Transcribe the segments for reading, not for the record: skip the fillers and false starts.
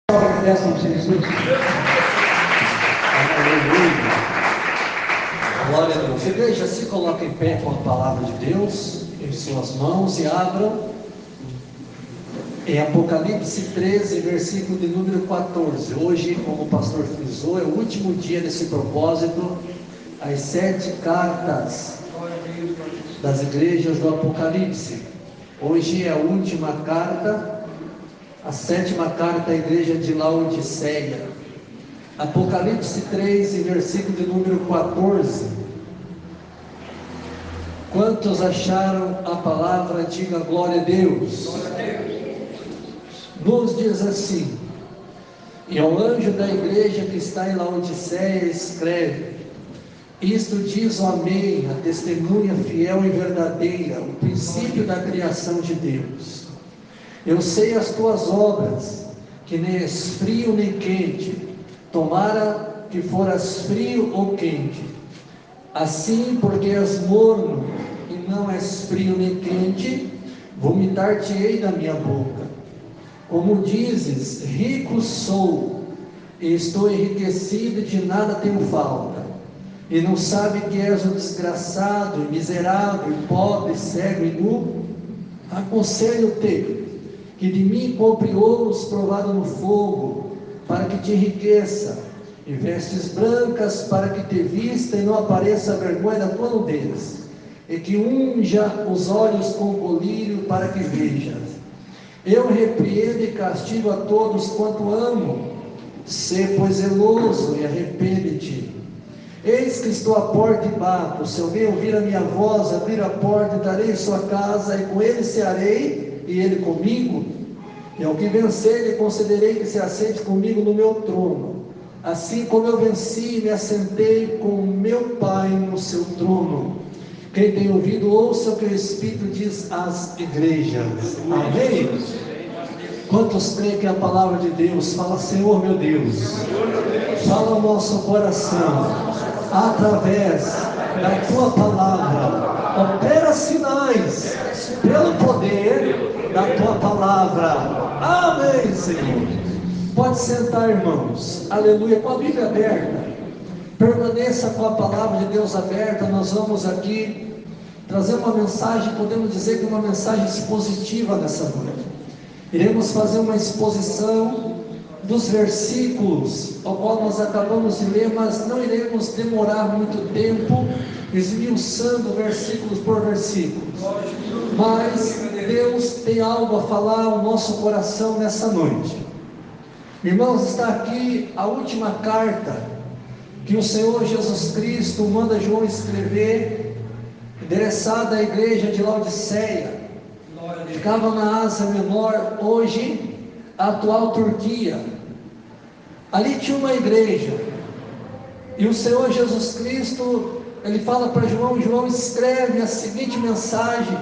Jesus. Glória a Deus. Igreja, se coloque em pé com a palavra de Deus em suas mãos e abram em Apocalipse 13, versículo de número 14. Hoje, como o pastor frisou, é o último dia desse propósito, as 7 cartas das igrejas do Apocalipse. Hoje é a última carta, a 7ª carta à igreja de Laodiceia. Apocalipse 13, versículo de número 14. Quantos acharam a palavra? Diga glória a Deus. Glória a Deus. Nos diz assim: e ao anjo da igreja que está em Laodiceia escreve: isto diz o Amém, a testemunha fiel e verdadeira, o princípio da criação de Deus. Eu sei as tuas obras, que nem és frio nem quente. Tomara que foras frio ou quente. Assim, porque és morno e não és frio nem quente, vomitar-te-ei da minha boca. Como dizes, rico sou, e estou enriquecido e de nada tenho falta, e não sabe que és um desgraçado, e miserável, e pobre, cego e nu? Aconselho-te que de mim compre ouros provado no fogo, para que te enriqueça, e vestes brancas para que te vista e não apareça a vergonha da tua nudez, e que unja os olhos com colírio para que vejas. Eu repreendo e castigo a todos quanto amo. Sê, pois, zeloso e arrepende-te. Eis que estou à porta e bato. Se alguém ouvir a minha voz, abrir a porta, entrarei em sua casa, e com ele cearei, e ele comigo. E ao que vencer, lhe concederei que se assente comigo no meu trono, assim como eu venci e me assentei com o meu Pai no seu trono. Quem tem ouvido, ouça o que o Espírito diz às igrejas. Amém? Quantos creem que a palavra de Deus fala: Senhor meu Deus, fala ao nosso coração, através da tua palavra, opera sinais, pelo poder da tua palavra. Amém, Senhor. Pode sentar, irmãos. Aleluia. Com a Bíblia aberta, permaneça com a palavra de Deus aberta. Nós vamos aqui trazer uma mensagem, podemos dizer que uma mensagem expositiva nessa noite. Iremos fazer uma exposição dos versículos ao qual nós acabamos de ler, mas não iremos demorar muito tempo esmiuçando versículos por versículos. Mas Deus tem algo a falar ao nosso coração nessa noite. Irmãos, está aqui a última carta que o Senhor Jesus Cristo manda João escrever, endereçada à igreja de Laodiceia. Ficava na Ásia Menor, hoje a atual Turquia. Ali tinha uma igreja, e o Senhor Jesus Cristo, ele fala para João: João, escreve a seguinte mensagem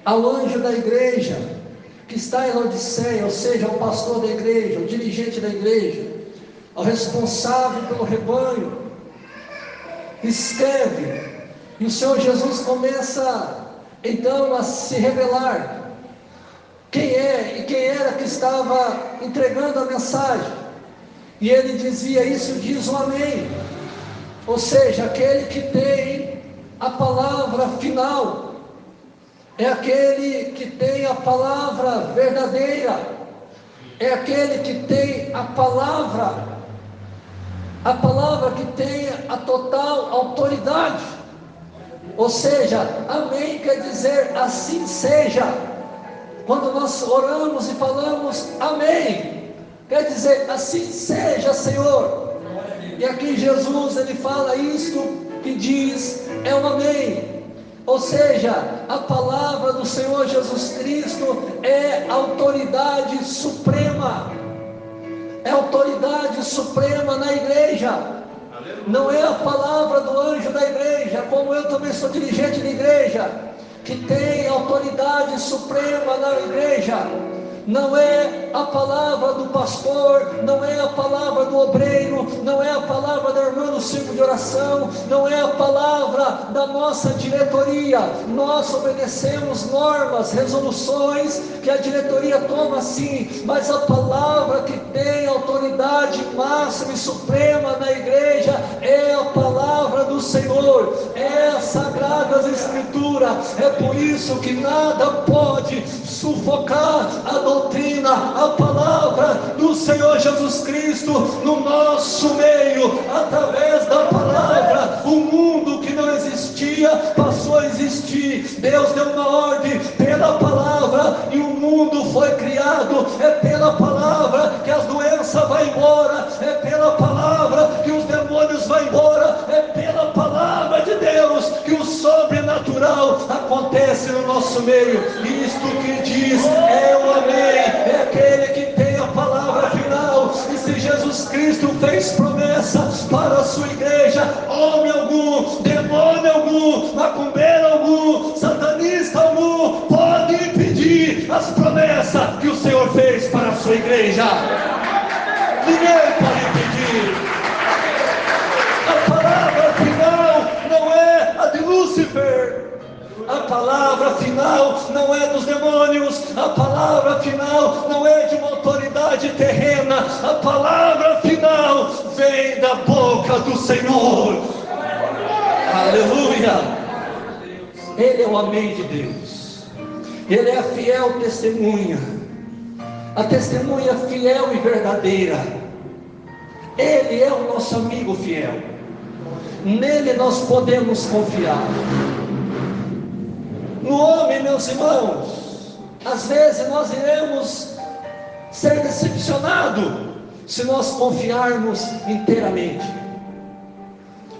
ao anjo da igreja que está em Laodiceia, ou seja, ao pastor da igreja, ao dirigente da igreja, ao responsável pelo rebanho. Escreve. E o Senhor Jesus começa então a se revelar quem é e quem era que estava entregando a mensagem. E ele dizia: isso diz o Amém, ou seja, aquele que tem a palavra final, é aquele que tem a palavra verdadeira, é aquele que tem a palavra que tem a total autoridade. Ou seja, amém quer dizer assim seja. Quando nós oramos e falamos amém, quer dizer assim seja, Senhor. E aqui Jesus, ele fala isto que diz é o amém. Ou seja, a palavra do Senhor Jesus Cristo é autoridade suprema. É autoridade suprema na igreja. Não é a palavra do anjo da igreja, como eu também sou dirigente de igreja, que tem autoridade suprema na igreja. Não é a palavra do pastor, não é a palavra do obreiro, não é a palavra da irmã do círculo de oração, não é a palavra da nossa diretoria. Nós obedecemos normas, resoluções que a diretoria toma sim, mas a palavra que tem autoridade máxima e suprema na igreja é a palavra do Senhor, é as Sagradas Escrituras. É por isso que nada pode sufocar a doutrina, a palavra do Senhor Jesus Cristo no nosso meio. Através da palavra, o mundo que não existia passou a existir. Deus deu uma ordem pela palavra e o mundo foi criado. É pela palavra que as doenças vão embora, é pela palavra que os demônios vão embora, é pela palavra de Deus que o sobrenatural acontece no nosso meio. Isto que diz é o amém, é aquele que tem a palavra final. E se Jesus Cristo fez promessa para a sua igreja, homem algum, demônio algum, macumbeiro algum, satanista algum pode impedir as promessas que o Senhor fez para a sua igreja. Ninguém pode impedir. A palavra final não é a de Lúcifer. A palavra final não é dos demônios. A palavra final não é de uma autoridade terrena. A palavra final vem da boca do Senhor. Aleluia. Ele é o amém de Deus. Ele é a fiel testemunha, a testemunha fiel e verdadeira. Ele é o nosso amigo fiel. Nele nós podemos confiar. No homem, meus irmãos, às vezes nós iremos ser decepcionados se nós confiarmos inteiramente.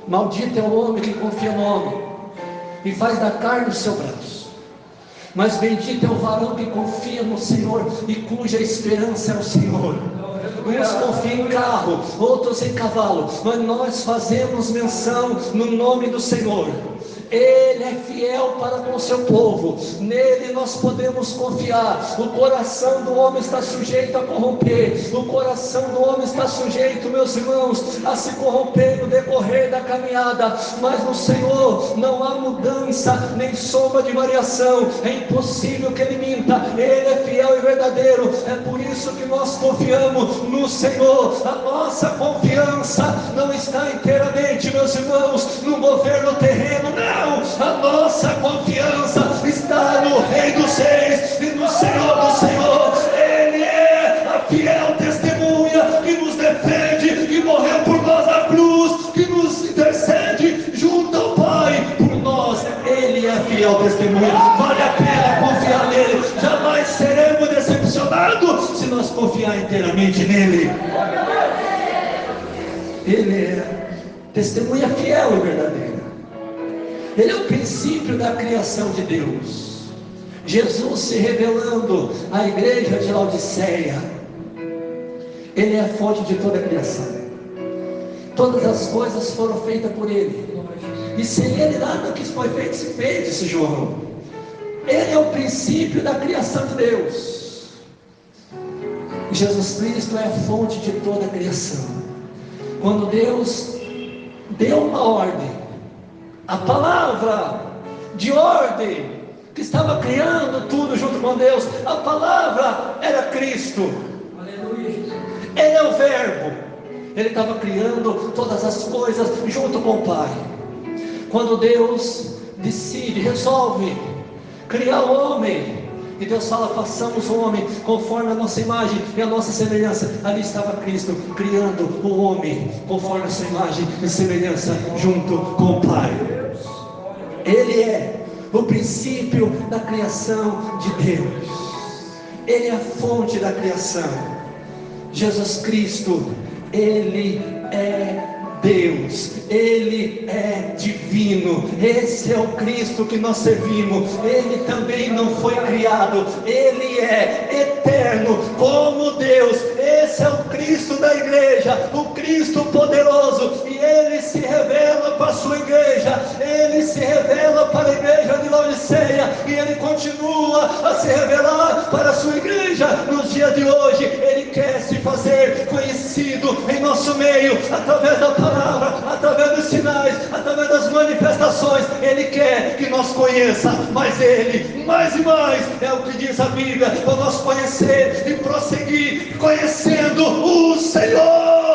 Maldito é o homem que confia no homem e faz da carne o seu braço. Mas bendito é o varão que confia no Senhor e cuja esperança é o Senhor. Uns confiam em carro, outros em cavalo, mas nós fazemos menção no nome do Senhor. Ele é fiel para com o seu povo. Nele nós podemos confiar. O coração do homem está sujeito a corromper. O coração do homem está sujeito, meus irmãos, a se corromper no decorrer da caminhada. Mas no Senhor não há mudança, nem sombra de variação. É impossível que ele minta. Ele é fiel e verdadeiro. É por isso que nós confiamos no Senhor. A nossa confiança não está inteiramente, meus irmãos, no governo terreno, não. A nossa confiança está no Rei dos Reis e no Senhor do Senhor. Ele é a fiel testemunha que nos defende, que morreu por nós na cruz, que nos intercede junto ao Pai por nós. Ele é a fiel testemunha. Vale a pena confiar nele. Jamais seremos decepcionados se nós confiar inteiramente nele. Ele é testemunha fiel e verdadeira. Ele é o princípio da criação de Deus. Jesus se revelando à igreja de Laodiceia. Ele é a fonte de toda a criação. Todas as coisas foram feitas por Ele. E sem Ele nada que foi feito se fez, disse João. Ele é o princípio da criação de Deus. Jesus Cristo é a fonte de toda a criação. Quando Deus deu uma ordem, a palavra de ordem que estava criando tudo junto com Deus, a palavra era Cristo. Aleluia. Ele é o verbo. Ele estava criando todas as coisas junto com o Pai. Quando Deus decide, resolve criar o homem, e Deus fala: façamos o homem conforme a nossa imagem e a nossa semelhança. Ali estava Cristo criando o homem conforme a sua imagem e semelhança junto com o Pai. Ele é o princípio da criação de Deus. Ele é a fonte da criação. Jesus Cristo, Ele é Deus, Ele é divino. Esse é o Cristo que nós servimos. Ele também não foi criado, Ele é eterno como Deus. Esse é o Cristo da igreja, o Cristo poderoso. E Ele se revela para a sua igreja, Ele se revela para a igreja de Laodiceia, e Ele continua a se revelar para a sua igreja nos dias de hoje. Ele quer se fazer conhecido em nosso meio, através da palavra, através dos sinais, através das manifestações. Ele quer que nós conheça mais Ele, mais e mais. É o que diz a Bíblia, para nós conhecer e prosseguir conhecendo o Senhor.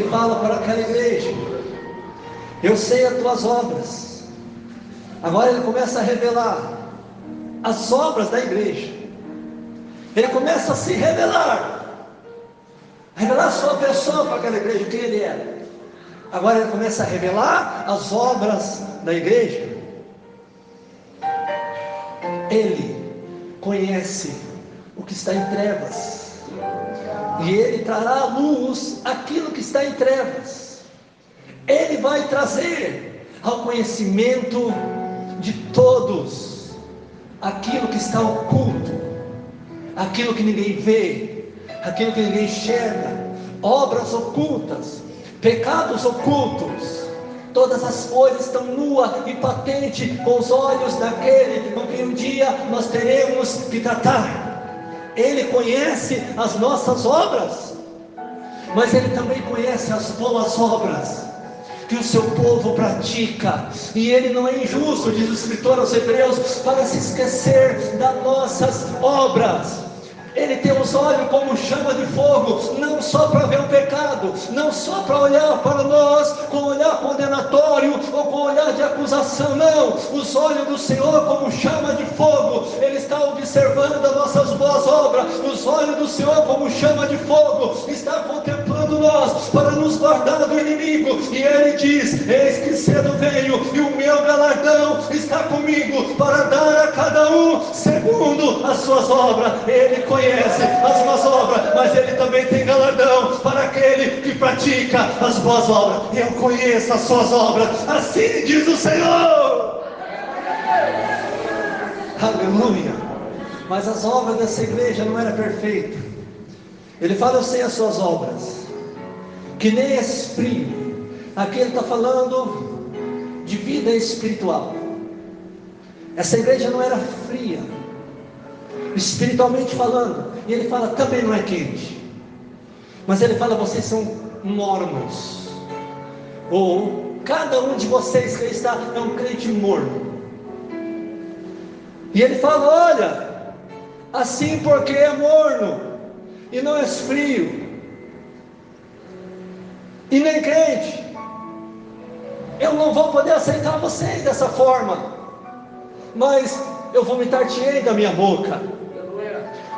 ele fala para aquela igreja: eu sei as tuas obras. Agora ele começa a revelar as obras da igreja. Ele começa a se revelar a sua pessoa para aquela igreja, quem ele era. Agora ele começa a revelar as obras da igreja. Ele conhece o que está em trevas, e ele trará à luz aquilo que está em trevas. Ele vai trazer ao conhecimento de todos aquilo que está oculto, aquilo que ninguém vê, aquilo que ninguém enxerga, obras ocultas, pecados ocultos. Todas as coisas estão nua e patente com os olhos daquele com quem um dia nós teremos que tratar. Ele conhece as nossas obras, mas ele também conhece as boas obras que o seu povo pratica, e ele não é injusto, diz o escritor aos Hebreus, para se esquecer das nossas obras. Ele tem os olhos como chama de fogo, não só para ver o pecado, não só para olhar para nós com olhar condenatório ou com olhar de acusação, não. Os olhos do Senhor como chama de fogo, Ele está observando as nossas boas obras. Os olhos do Senhor como chama de fogo, está contemplando nós para nos guardar do inimigo. E Ele diz: eis que cedo venho, e o meu galardão está comigo, para dar a cada um segundo as suas obras. Ele conhece as boas obras, mas Ele também tem galardão para aquele que pratica as boas obras. Eu conheço as suas obras, assim diz o Senhor. Aleluia. Mas as obras dessa igreja não eram perfeitas. Ele fala: eu sei as suas obras, que nem és frio. Aqui ele está falando de vida espiritual. Essa igreja não era fria, espiritualmente falando. E ele fala: também não é quente. Mas ele fala: vocês são mornos. Ou cada um de vocês que está é um crente morno. E ele fala: olha, assim porque é morno e não é frio e nem crente, eu não vou poder aceitar vocês dessa forma, mas eu vomitar-te-ei da minha boca.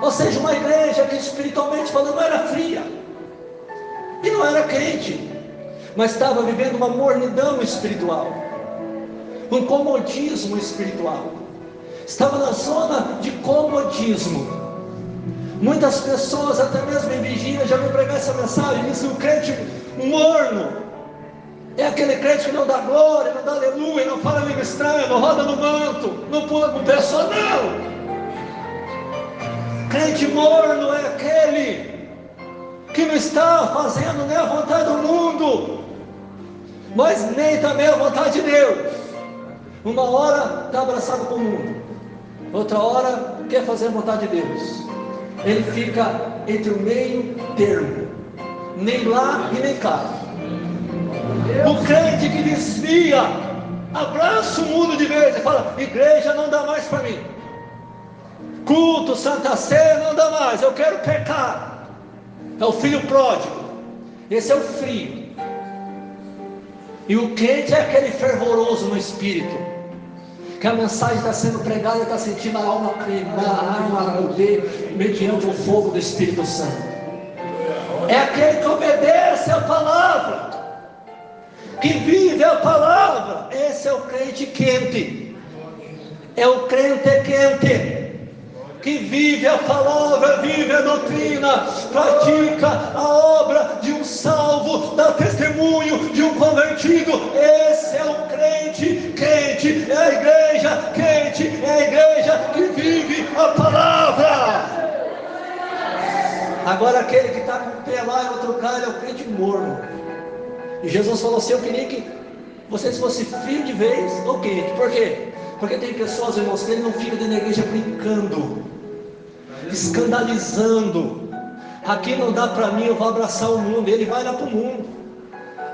Ou seja, uma igreja que espiritualmente falando não era fria e não era crente, mas estava vivendo uma mornidão espiritual, um comodismo espiritual. Estava na zona de comodismo. Muitas pessoas, até mesmo em vigília, já vão pregar essa mensagem, dizem: o crente morno é aquele crente que não dá glória, não dá aleluia, não fala língua estranha, não roda no manto, não pula com o pé só, não. Crente morno é aquele que não está fazendo nem a vontade do mundo, mas nem também a vontade de Deus. Uma hora está abraçado com o mundo, outra hora quer fazer a vontade de Deus. Ele fica entre o meio termo, nem lá e nem cá. O crente que desvia, abraça o mundo de vez e fala: igreja não dá mais para mim, culto, Santa Ceia não dá mais, eu quero pecar. É o filho pródigo. Esse é o frio. E o crente é aquele fervoroso no espírito, que a mensagem está sendo pregada e está sentindo a alma queimar, a alma arder mediante o fogo do Espírito Santo. É aquele que obedece a palavra, que vive a palavra. Esse é o crente quente. É o crente quente, que vive a palavra, vive a doutrina, pratica a obra de um salvo, dá testemunho de um convertido. Esse é o crente quente, é a igreja quente, é a igreja que vive a palavra. Agora aquele que está com o pé lá e outro cara é o crente morno. E Jesus falou assim: eu queria que vocês fossem frios de vez ou quente. Por quê? Porque tem pessoas, irmãos, que ele não fica dentro da igreja brincando, escandalizando. Aqui não dá para mim, eu vou abraçar o mundo. Ele vai lá para o mundo,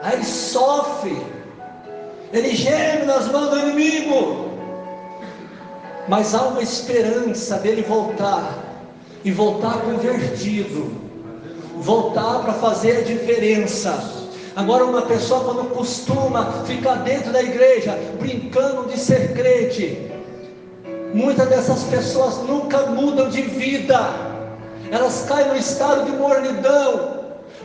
aí ele sofre, ele geme nas mãos do inimigo, mas há uma esperança dele voltar, e voltar convertido, voltar para fazer a diferença. Agora, uma pessoa quando costuma ficar dentro da igreja, brincando de ser crente, muitas dessas pessoas nunca mudam de vida, elas caem no estado de mornidão,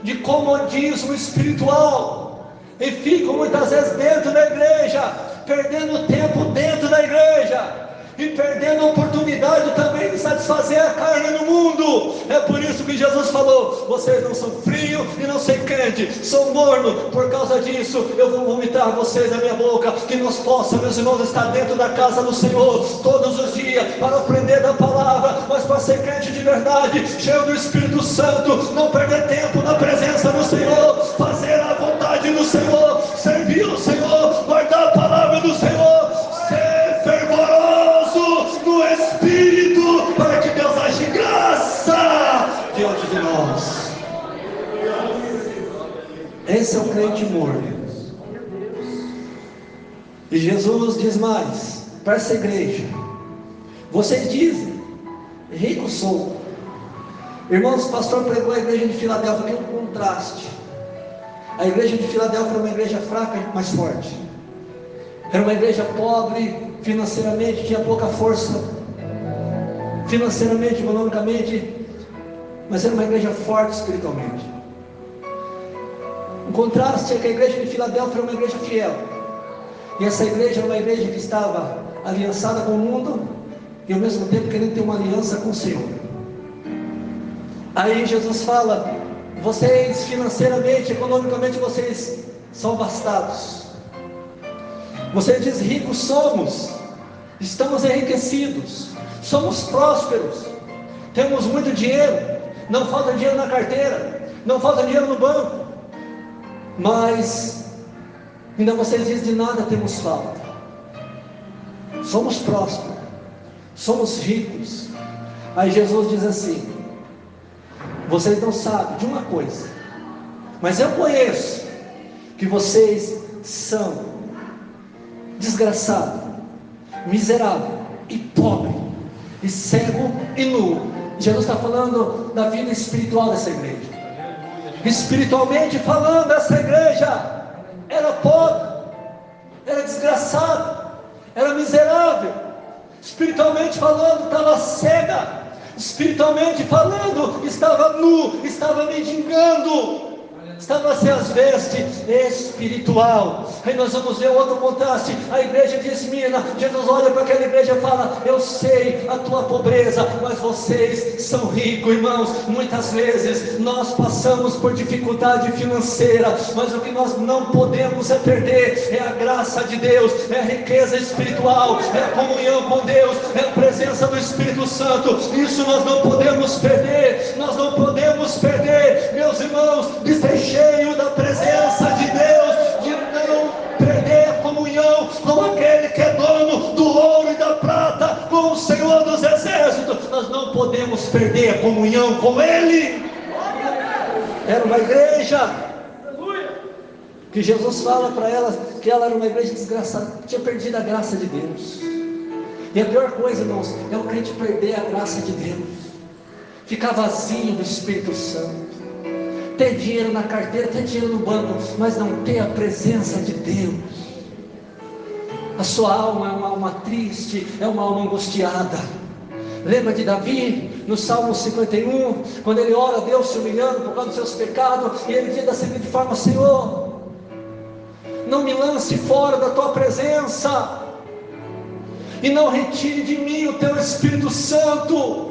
de comodismo espiritual, e ficam muitas vezes dentro da igreja, perdendo tempo dentro da igreja, e perdendo a oportunidade também de satisfazer a carne no mundo. É por isso que Jesus falou: vocês não são frios e não são quentes, são mornos. Por causa disso eu vou vomitar vocês na minha boca. Que nós possamos, meus irmãos, estar dentro da casa do Senhor todos os dias, para aprender da palavra, mas para ser crente de verdade, cheio do Espírito Santo, não perder tempo na presença do Senhor, fazer a vontade do Senhor, servir o Senhor, guardar a palavra do Senhor, ser fervoroso no Espírito, para que Deus ache graça diante de nós. Esse é o crente morno. E Jesus diz mais para essa igreja: vocês dizem, rico sou. Irmãos, o pastor pregou a igreja de Filadélfia, tem um contraste. A igreja de Filadélfia era uma igreja fraca, mas forte. Era uma igreja pobre financeiramente, tinha pouca força financeiramente, economicamente, mas era uma igreja forte espiritualmente. O contraste é que a igreja de Filadélfia era uma igreja fiel, e essa igreja era uma igreja que estava aliançada com o mundo e ao mesmo tempo querendo ter uma aliança com o Senhor. Aí Jesus fala: vocês financeiramente, economicamente, vocês são abastados. Você diz: ricos somos, estamos enriquecidos, somos prósperos, temos muito dinheiro, não falta dinheiro na carteira, não falta dinheiro no banco, mas ainda vocês dizem: de nada temos falta. Somos prósperos, somos ricos. Aí Jesus diz assim: vocês não sabem de uma coisa, mas eu conheço que vocês são desgraçado, miserável e pobre, e cego e nu. Jesus está falando da vida espiritual dessa igreja. Espiritualmente falando, essa igreja era pobre, era desgraçada, era miserável. Espiritualmente falando, estava cega. Espiritualmente falando, estava nu, estava mendigando, estava sem as vestes espiritual. Aí nós vamos ver outro contraste. A igreja de Esmirna, Jesus olha para aquela igreja e fala: eu sei a tua pobreza, mas vocês são ricos. Irmãos, muitas vezes nós passamos por dificuldade financeira, mas o que nós não podemos é perder é a graça de Deus, é a riqueza espiritual, é a comunhão com Deus, é a presença do Espírito Santo. Isso nós não podemos perder. Nós não podemos perder, meus irmãos, de ser cheio da presença de Deus, de não perder a comunhão com aquele que é dono do ouro e da prata, com o Senhor dos exércitos. Nós não podemos perder a comunhão com Ele. Era uma igreja que Jesus fala para ela que ela era uma igreja desgraçada, tinha perdido a graça de Deus. E a pior coisa, irmãos, é o crente perder a graça de Deus, ficar vazio do Espírito Santo, ter dinheiro na carteira, ter dinheiro no banco, mas não ter a presença de Deus. A sua alma é uma alma triste, é uma alma angustiada. Lembra de Davi, no Salmo 51, quando ele ora a Deus se humilhando por causa dos seus pecados, e ele diz da seguinte forma: Senhor, não me lance fora da tua presença, e não retire de mim o teu Espírito Santo.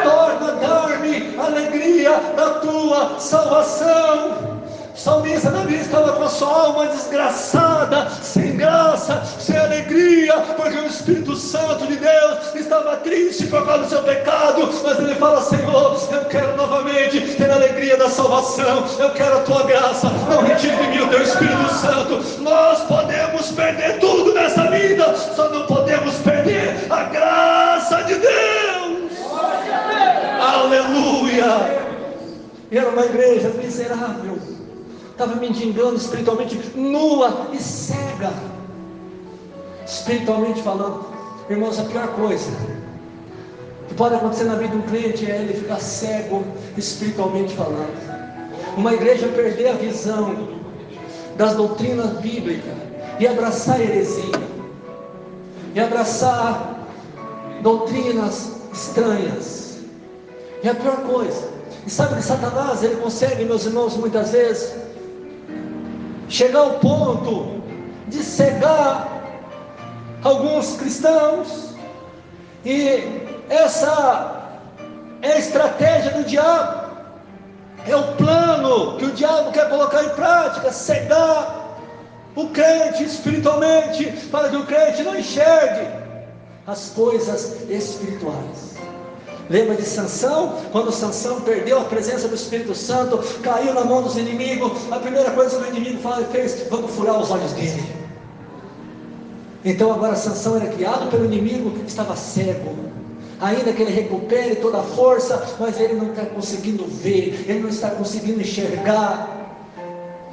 Torna a dar-me a alegria da tua salvação. O salmista Davi estava com a sua alma desgraçada, sem graça, sem alegria, porque o Espírito Santo de Deus estava triste por causa do seu pecado. Mas ele fala: Senhor, eu quero novamente ter a alegria da salvação, eu quero a tua graça, não retire de mim o teu Espírito Santo. Nós podemos perder tudo nessa vida, só não podemos perder a graça de Deus. Aleluia! E era uma igreja miserável, estava mendigando espiritualmente, nua e cega. Espiritualmente falando, irmãos, a pior coisa que pode acontecer na vida de um crente é ele ficar cego espiritualmente falando. Uma igreja perder a visão das doutrinas bíblicas e abraçar heresia, e abraçar doutrinas estranhas. É a pior coisa. E sabe que Satanás, ele consegue, meus irmãos, muitas vezes chegar ao ponto de cegar alguns cristãos, e essa é a estratégia do diabo, é o plano que o diabo quer colocar em prática, cegar o crente espiritualmente, para que o crente não enxergue as coisas espirituais. Lembra de Sansão? Quando Sansão perdeu a presença do Espírito Santo, caiu na mão dos inimigos, a primeira coisa que o inimigo fez: vamos furar os olhos dele. Então agora Sansão era guiado pelo inimigo, estava cego. Ainda que ele recupere toda a força, mas ele não está conseguindo ver, ele não está conseguindo enxergar,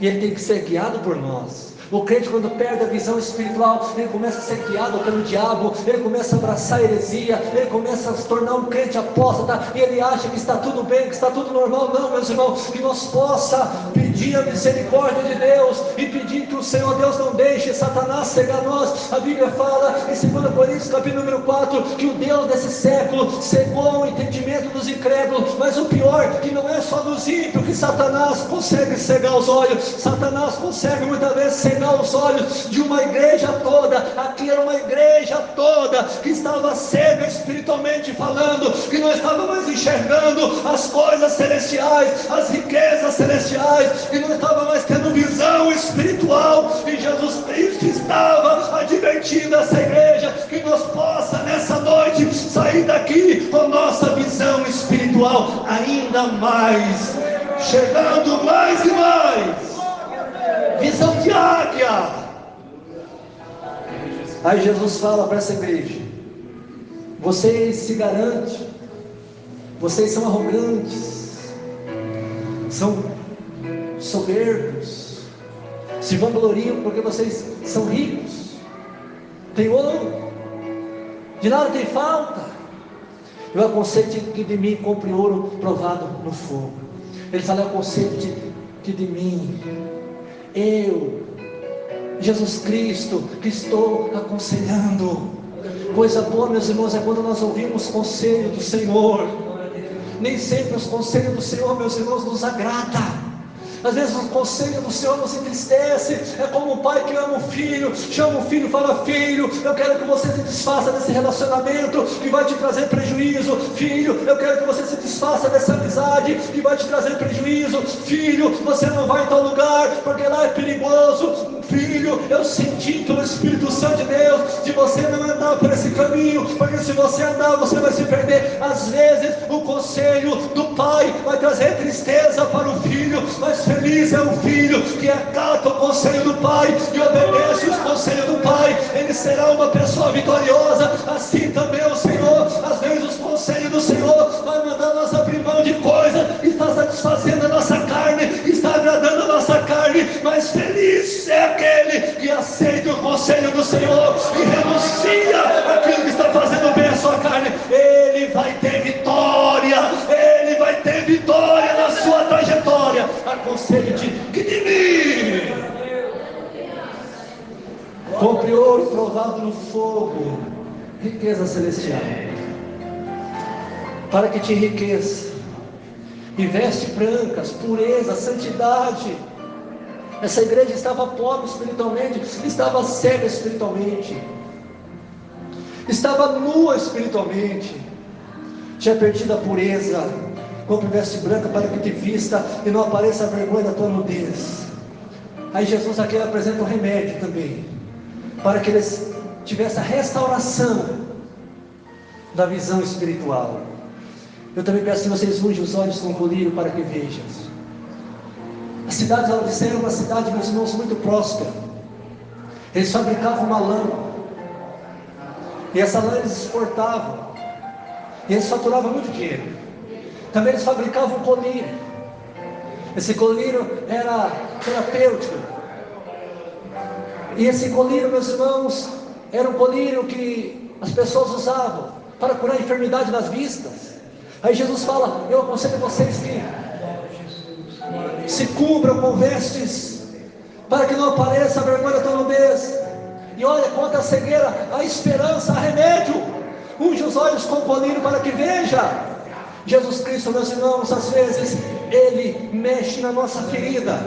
e ele tem que ser guiado por nós. O crente, quando perde a visão espiritual, ele começa a ser guiado pelo diabo, ele começa a abraçar a heresia, ele começa a se tornar um crente apóstata, e ele acha que está tudo bem, que está tudo normal. Não, meus irmãos, que nós possa pedir a misericórdia de Deus, e pedir que o Senhor Deus não deixe Satanás cegar nós. A Bíblia fala em 2 Coríntios capítulo número 4, que o Deus desse século cegou o entendimento dos incrédulos. Mas o pior, que não é só dos ímpios que Satanás consegue cegar os olhos. Satanás consegue muitas vezes cegar os olhos de uma igreja toda. Aqui era uma igreja toda que estava cega espiritualmente falando, que não estava mais enxergando as coisas celestiais, as riquezas celestiais, que não estava mais tendo visão espiritual. E Jesus Cristo estava advertindo essa igreja que nós possa nessa noite sair daqui com nossa visão espiritual ainda mais, chegando mais e mais, visão de águia. Aí Jesus fala para essa igreja: vocês se garantem, vocês são arrogantes, são soberbos, se vangloriam porque vocês são ricos, tem ouro, de nada tem falta. Eu aconselho que de mim compre ouro provado no fogo. Ele fala: eu aconselho que de mim, eu, Jesus Cristo, que estou aconselhando. Coisa boa, meus irmãos, é quando nós ouvimos conselho do Senhor. Nem sempre os conselhos do Senhor, meus irmãos, nos agrada. Às vezes o conselho do Senhor nos entristece. É como um pai que ama o filho, chama o filho e fala: filho, eu quero que você se desfaça desse relacionamento que vai te trazer prejuízo. Filho, eu quero que você se desfaça dessa amizade que vai te trazer prejuízo. Filho, você não vai em tal lugar porque lá é perigoso. Filho, eu senti pelo Espírito Santo de Deus de você não andar por esse caminho, porque se você andar você vai se perder. Às vezes o conselho do pai vai trazer tristeza para o filho, mas feliz é o filho que acata o conselho do pai e obedece os conselhos do pai. Ele será uma pessoa vitoriosa. Assim também o Senhor, às vezes os conselhos do Senhor vai mandar nós abrir mão de coisa que está satisfazendo a nossa carne, está agradando a nossa carne, mas feliz é aquele que aceita o conselho do Senhor e renuncia àquilo que está fazendo bem a sua carne. Ele vai ter vitória, ele vai ter vitória na sua trajetória. Aconselho-te que de mim compre ouro provado no fogo, riqueza celestial, para que te enriqueça, e vestes brancas, pureza, santidade. Essa igreja estava pobre espiritualmente, estava cega espiritualmente, estava nua espiritualmente, tinha perdido a pureza. Compre veste branca para que te vista e não apareça a vergonha da tua nudez. Aí Jesus aqui apresenta um remédio também, para que eles tivessem a restauração da visão espiritual. Eu também peço que vocês unjam os olhos com colírio para que vejam. A cidade de Laodiceia era uma cidade, meus irmãos, muito próspera. Eles fabricavam uma lã, e essa lã eles exportavam, e eles faturavam muito dinheiro. Também eles fabricavam um colírio. Esse colírio era terapêutico. E esse colírio, meus irmãos, era um colírio que as pessoas usavam para curar a enfermidade nas vistas. Aí Jesus fala: eu aconselho vocês que se cubram com vestes para que não apareça a vergonha da nudez. E olha, quanto à cegueira, a esperança, há remédio. Unge os olhos com colírio para que veja. Jesus Cristo, meus irmãos, às vezes Ele mexe na nossa ferida,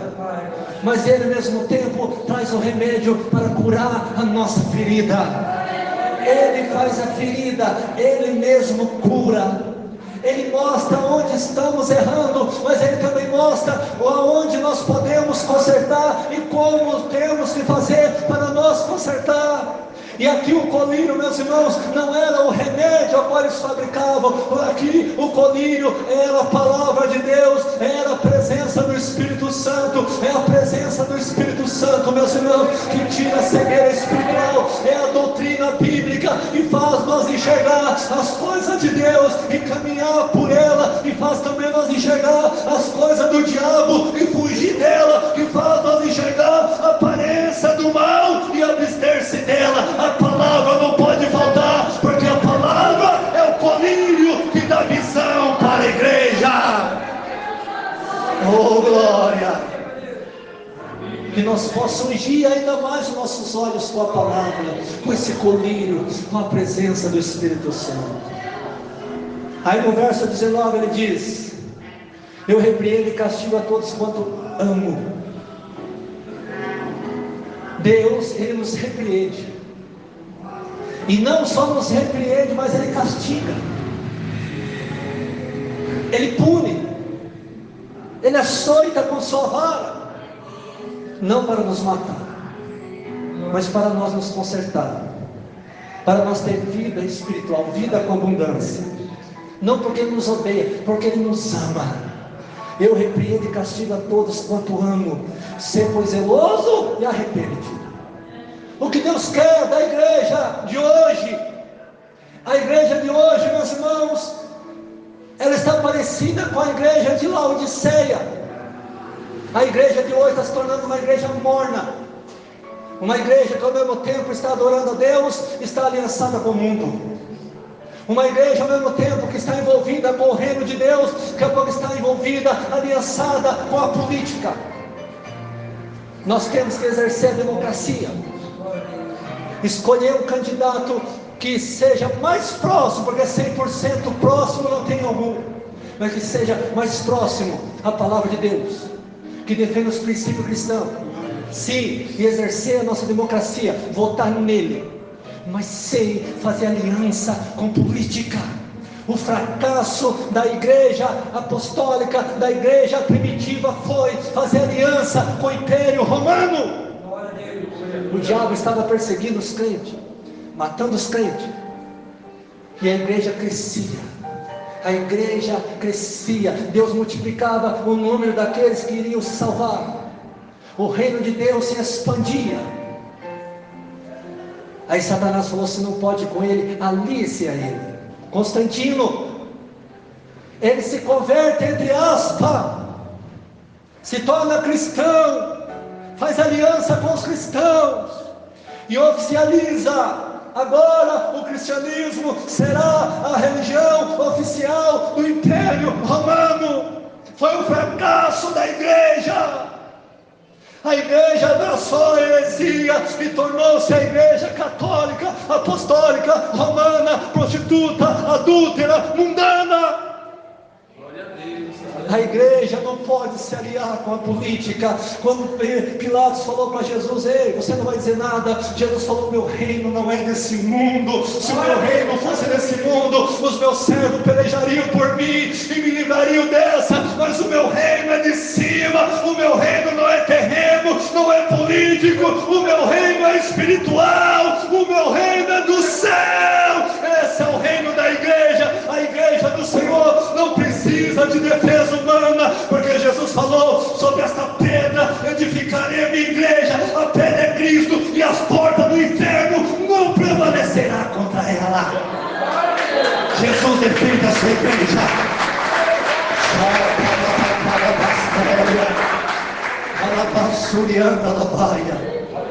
mas Ele ao mesmo tempo traz o remédio para curar a nossa ferida. Ele faz a ferida, Ele mesmo cura. Ele mostra onde estamos errando, mas Ele também mostra aonde nós podemos consertar e como temos que fazer para nós consertar. E aqui o colírio, meus irmãos, não era o remédio ao qual eles fabricavam. Aqui o colírio era a palavra de Deus, era a presença do Espírito Santo. É a presença do Espírito Santo, meus irmãos, que tira a cegueira espiritual. É a doutrina bíblica que faz nós enxergar as coisas de Deus e caminhar por ela, e faz também nós enxergar as coisas do diabo e fugir dela, que faz nós enxergar a aparência do mal e abster-se dela. A palavra não pode faltar, porque a palavra é o colírio que dá visão para a igreja. Oh, glória! Que nós possamos ungir ainda mais os nossos olhos com a palavra, com esse colírio, com a presença do Espírito Santo. Aí no verso 19 ele diz: eu repreendo e castigo a todos quanto amo. Deus, Ele nos repreende. E não só nos repreende, mas Ele castiga. Ele pune. Ele açoita com sua vara. Não para nos matar, mas para nós nos consertar. Para nós ter vida espiritual, vida com abundância. Não porque Ele nos odeia, porque Ele nos ama. Eu repreendo e castigo a todos quanto amo. Ser, pois, zeloso e arrepende. O que Deus quer da igreja de hoje, a igreja de hoje, meus irmãos, ela está parecida com a igreja de Laodiceia. A igreja de hoje está se tornando uma igreja morna, uma igreja que ao mesmo tempo está adorando a Deus, está aliançada com o mundo. Uma igreja ao mesmo tempo que está envolvida com o reino de Deus, que a pouco está envolvida, aliançada com a política. Nós temos que exercer a democracia, escolher um candidato que seja mais próximo, porque 100% próximo não tem algum, mas que seja mais próximo à palavra de Deus, que defenda os princípios cristãos. Sim, e exercer a nossa democracia, votar nele, mas sem fazer aliança com política. O fracasso da igreja apostólica, da igreja primitiva, foi fazer aliança com o Império Romano. O diabo estava perseguindo os crentes, matando os crentes, e a igreja crescia. A igreja crescia, Deus multiplicava o número daqueles que iriam se salvar. O reino de Deus se expandia. Aí Satanás falou: se não pode com ele, alie-se a ele. Constantino, ele se converte, entre aspas, se torna cristão, faz aliança com os cristãos e oficializa. Agora o cristianismo será a religião oficial do Império Romano. Foi um fracasso da igreja. A igreja abraçou a heresia e tornou-se a igreja católica, apostólica, romana, prostituta, adúltera, mundana. A igreja não pode se aliar com a política. Quando Pilatos falou para Jesus: ei, você não vai dizer nada, Jesus falou: meu reino não é desse mundo. Se o meu reino fosse desse mundo, os meus servos pelejariam por mim e me livrariam dessa, mas o meu reino é de cima. O meu reino não é terreno, não é político, o meu reino é espiritual, o meu reino é do céu. Esse é o reino da igreja. A igreja do Senhor não precisa de defesa humana, porque Jesus falou: sobre esta pedra edificarei a minha igreja, a pedra é Cristo, e as portas do inferno não prevalecerá contra ela. Jesus defende a sua igreja.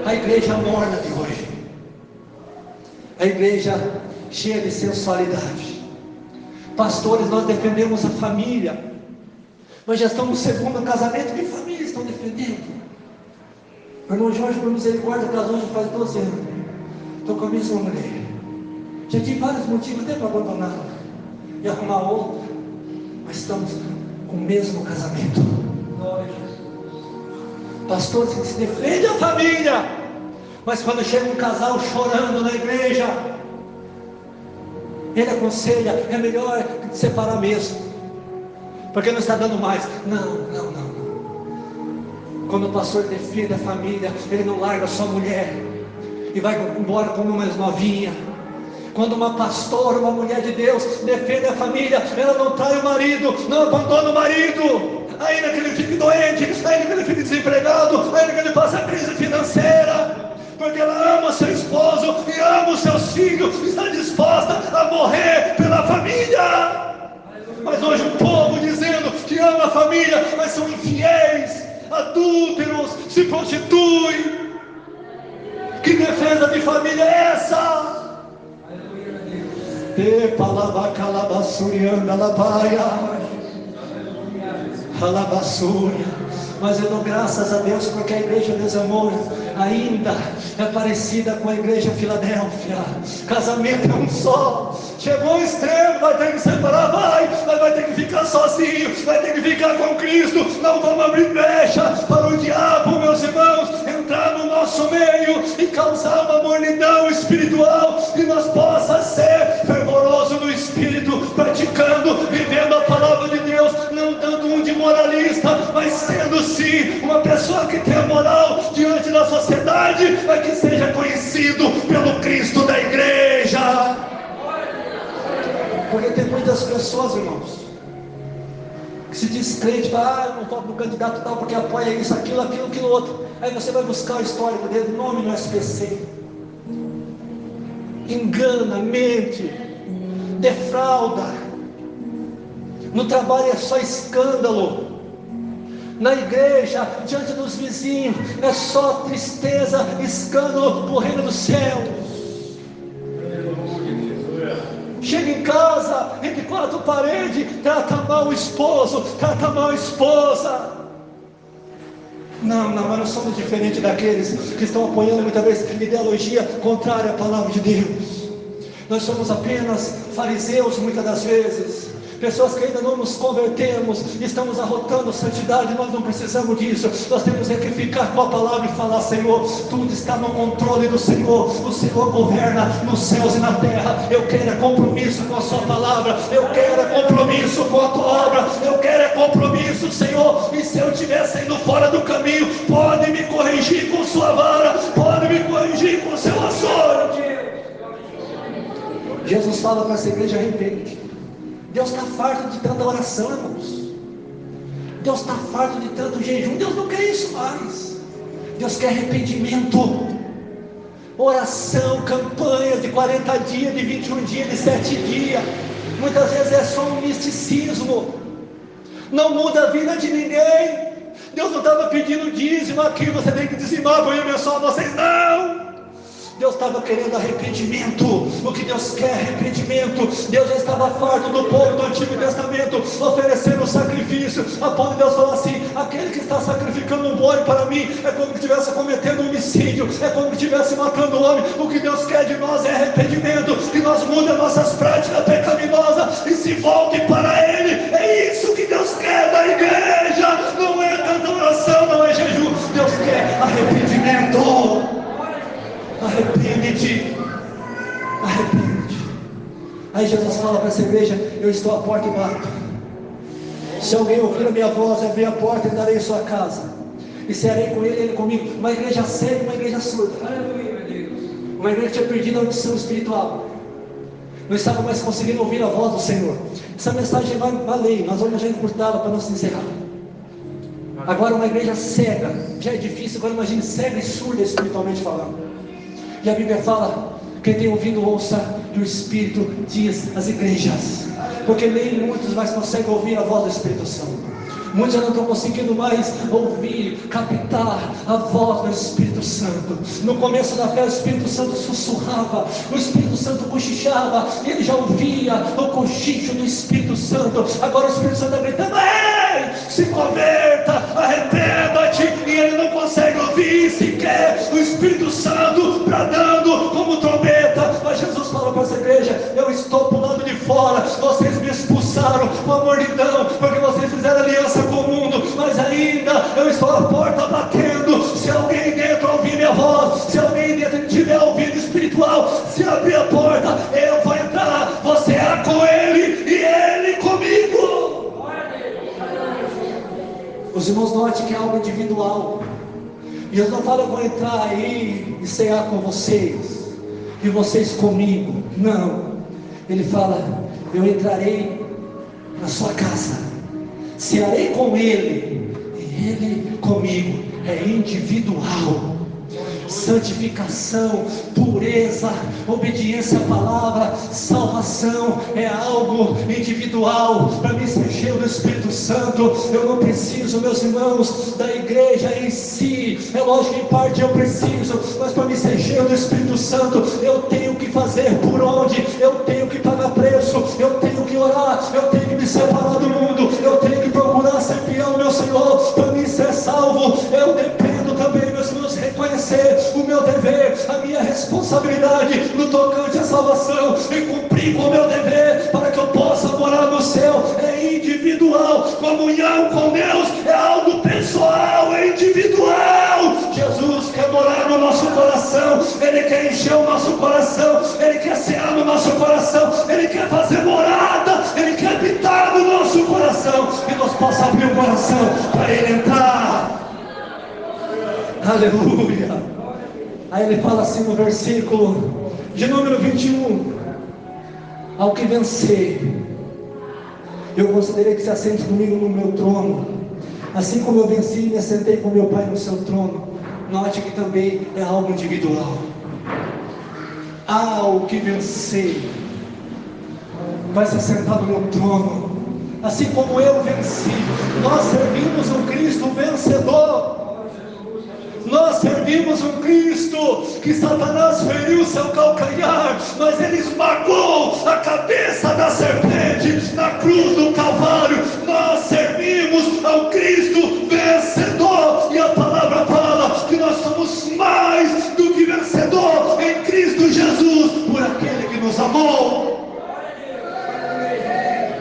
A igreja morna de hoje, a igreja cheia de sensualidade. Pastores, nós defendemos a família, nós já estamos no segundo casamento. Que família estão defendendo? O irmão Jorge, por misericórdia, casou já faz 12 anos. Estou com a mesma mulher. Já tive vários motivos até para abandoná-la e arrumar outra, mas estamos com o mesmo casamento. Pastor, que se defende a família, mas quando chega um casal chorando na igreja, ele aconselha, é melhor separar mesmo, porque não está dando mais. Não. Quando o pastor defende a família, ele não larga sua mulher e vai embora como uma mais novinha. Quando uma pastora, uma mulher de Deus defende a família, ela não trai o marido, não abandona o marido, ainda que ele fique doente, ainda que ele fique desempregado, ainda que ele passe a crise financeira, porque ela ama seu esposo e ama os seus filhos, está disposta a morrer pela família. Mas hoje o povo dizendo que ama a família, mas são infiéis, adúlteros, se prostituem. Que defesa de família é essa? Mas eu dou graças a Deus porque a igreja, meus amores, ainda é parecida com a igreja Filadélfia. Casamento é um só. Chegou ao extremo, vai ter que separar, vai ter que ficar sozinho, vai ter que ficar com Cristo. Não vamos abrir brecha para o diabo, meus irmãos, entrar no nosso meio e causar uma mornidão espiritual, que nós possa ser fervoroso no espírito, praticando, vivendo a palavra de Deus, não dando um de moralista, mas sendo sim uma pessoa que tem a moral diante da sociedade, mas que seja conhecido pelo Cristo da igreja. Porque tem muitas pessoas, irmãos, que se diz crente, eu não toco no candidato tal porque apoia isso, aquilo, outro. Aí você vai buscar o histórico dele, nome no SPC, engana, mente, defrauda. No trabalho é só escândalo, na igreja, diante dos vizinhos, é só tristeza, escândalo para o reino dos céus. Chega em casa, entre quatro paredes, trata mal o esposo, trata mal a esposa. Não, mas nós somos diferentes daqueles que estão apoiando muitas vezes ideologia contrária à palavra de Deus. Nós somos apenas fariseus muitas das vezes, pessoas que ainda não nos convertemos, estamos arrotando santidade. Nós não precisamos disso. Nós temos que ficar com a palavra e falar: Senhor, tudo está no controle do Senhor, o Senhor governa nos céus e na terra. Eu quero é compromisso com a sua palavra, eu quero é compromisso com a tua obra, eu quero é compromisso, Senhor. E se eu estiver saindo fora do caminho, pode me corrigir com sua vara, pode me corrigir com seu açoite. Jesus fala para essa igreja: arrepende. Deus está farto de tanta oração, irmãos. Deus está farto de tanto jejum. Deus não quer isso mais. Deus quer arrependimento, oração, campanha de 40 dias, de 21 dias, de 7 dias. Muitas vezes é só um misticismo, não muda a vida de ninguém. Deus não estava pedindo dízimo aqui, você tem que dizimar para eu abençoar vocês, não. Deus estava querendo arrependimento. O que Deus quer é arrependimento. Deus já estava farto do povo do Antigo Testamento oferecendo sacrifício, a ponto de Deus falar assim: aquele que está sacrificando um boi para mim é como que estivesse cometendo um homicídio, é como que estivesse matando o homem. O que Deus quer de nós é arrependimento, que nós mudemos nossas práticas pecaminosas e se volte para Ele. É isso que Deus quer da igreja. Não é tanta oração, não é jejum. Deus quer arrependimento. Arrepende-te. Aí Jesus fala para essa igreja: eu estou à porta e bato. Se alguém ouvir a minha voz, abrir a porta, entrarei em sua casa e serei com ele comigo. Uma igreja cega, uma igreja surda. Uma igreja que tinha perdido a audição espiritual, não estava mais conseguindo ouvir a voz do Senhor. Essa mensagem vai além, nós vamos já encurtá-la para não se encerrar. Agora uma igreja cega, já é difícil, agora imagine cega e surda espiritualmente falando. E a Bíblia fala: quem tem ouvido ouça que o Espírito diz às igrejas. Porque nem muitos mais conseguem ouvir a voz do Espírito Santo. Muitos já não estão conseguindo mais ouvir, captar a voz do Espírito Santo. No começo da fé, o Espírito Santo sussurrava, o Espírito Santo cochichava, e ele já ouvia o cochicho do Espírito Santo. Agora o Espírito Santo está gritando: ei, se converta, arrependa-te. E ele não consegue ouvir sequer eu estou à porta batendo. Se alguém dentro ouvir minha voz, se alguém dentro tiver ouvido espiritual, se abrir a porta, eu vou entrar. Você é com Ele e Ele comigo. Os irmãos notem que é algo individual. E Deus não fala, eu vou entrar aí e cear com vocês, e vocês comigo. Não. Ele fala, eu entrarei na sua casa, cearei com Ele e Ele comigo. É individual. Santificação, pureza, obediência à palavra, salvação é algo individual. Para mim ser cheio do Espírito Santo, eu não preciso, meus irmãos, da igreja em si. É lógico que em parte eu preciso, mas para mim ser cheio do Espírito Santo, eu tenho que fazer por onde, eu tenho que pagar preço, eu tenho que orar, eu tenho que me separar do mundo, eu tenho que procurar ser fiel ao meu Senhor. Para mim ser salvo, eu dependo também, meus irmãos, reconhecer o meu dever, a minha responsabilidade no tocante à salvação, e cumprir com o meu dever para que eu possa morar no céu. É individual. Comunhão com Deus é algo pessoal, é individual. Jesus quer morar no nosso coração, Ele quer encher o nosso coração, Ele quer cear no nosso coração, Ele quer fazer morada, Ele quer habitar no nosso coração, e nós possamos abrir o coração para Ele entrar. Aleluia. Aí ele fala assim no versículo de número 21: ao que vencer, eu considerei que se assente comigo no meu trono, assim como eu venci e me assentei com meu Pai no seu trono. Note que também é algo individual. Ao que vencer, vai se assentar no meu trono, assim como eu venci. Nós servimos um Cristo vencedor. Nós servimos um Cristo que Satanás feriu seu calcanhar, mas Ele esmagou a cabeça da serpente na cruz do Calvário. Nós servimos ao Cristo vencedor, e a palavra fala que nós somos mais do que vencedor em Cristo Jesus, por aquele que nos amou.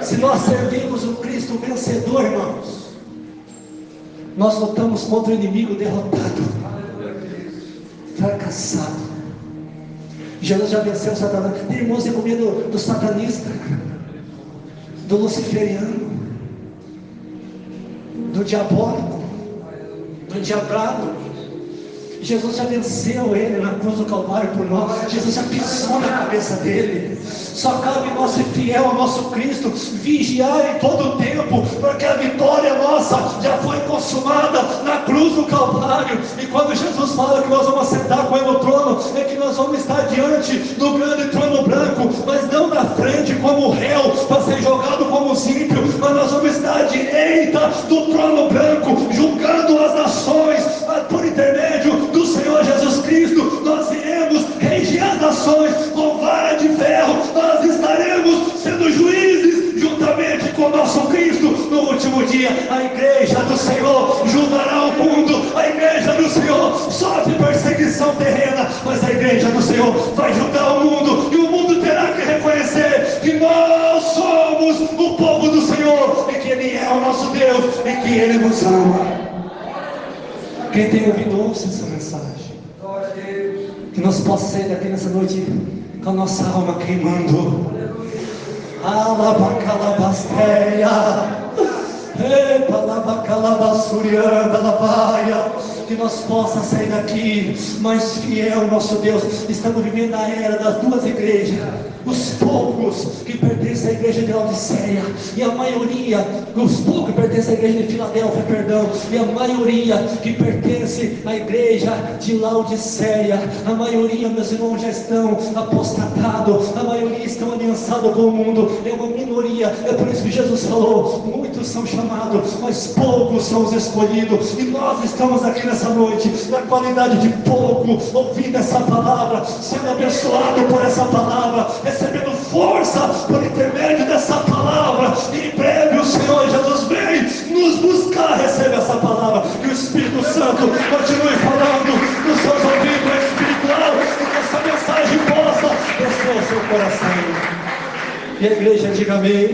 Se nós servimos um Cristo vencedor, irmãos, nós lutamos contra o inimigo derrotado, fracassado. Jesus já venceu o Satanás. Tem irmãos com medo do satanista, do luciferiano, do diabólico, do diabrado. Jesus já venceu ele na cruz do Calvário por nós. Jesus já pisou na cabeça dele. Só cabe nós ser fiel ao nosso Cristo, vigiar em todo o tempo, porque a vitória nossa já foi consumada na cruz do Calvário. E quando Jesus fala que nós vamos sentar com Ele no trono, é que nós vamos estar diante do grande trono branco, mas não na frente como réu, para ser jogado como ímpio, mas nós vamos estar à direita do trono branco, julgando as nações, por intermédio do Senhor Jesus Cristo. Nós iremos reger as nações com vara de ferro. Nós estaremos sendo juízes juntamente com nosso Cristo. No último dia, a igreja do Senhor julgará o mundo. A igreja do Senhor sofre perseguição terrena, mas a igreja do Senhor vai julgar o mundo, e o mundo terá que reconhecer que nós somos o povo do Senhor, e que Ele é o nosso Deus, e que Ele nos ama. Quem tem ouvido, ouça essa mensagem. Que nós possamos sair daqui nessa noite com a nossa alma queimando. Alabacalabasteia. Que nós possamos sair daqui mais fiel ao nosso Deus. Estamos vivendo a era das duas igrejas. Os poucos que pertencem à igreja de Laodiceia, e a maioria, os poucos que pertencem à igreja de Filadélfia, perdão, e a maioria que pertence à igreja de Laodiceia. A maioria, meus irmãos, já estão apostatados, a maioria estão aliançados com o mundo. É uma minoria. É por isso que Jesus falou: muitos são chamados, mas poucos são os escolhidos. E nós estamos aqui nessa noite, na qualidade de pouco, ouvindo essa palavra, sendo abençoado por essa palavra, recebendo força por intermédio dessa palavra. E em breve o Senhor Jesus vem nos buscar. Recebe essa palavra, que o Espírito Santo continue falando nos seus ouvidos espiritual, e que essa mensagem possa descer ao seu coração. E a igreja diga amém.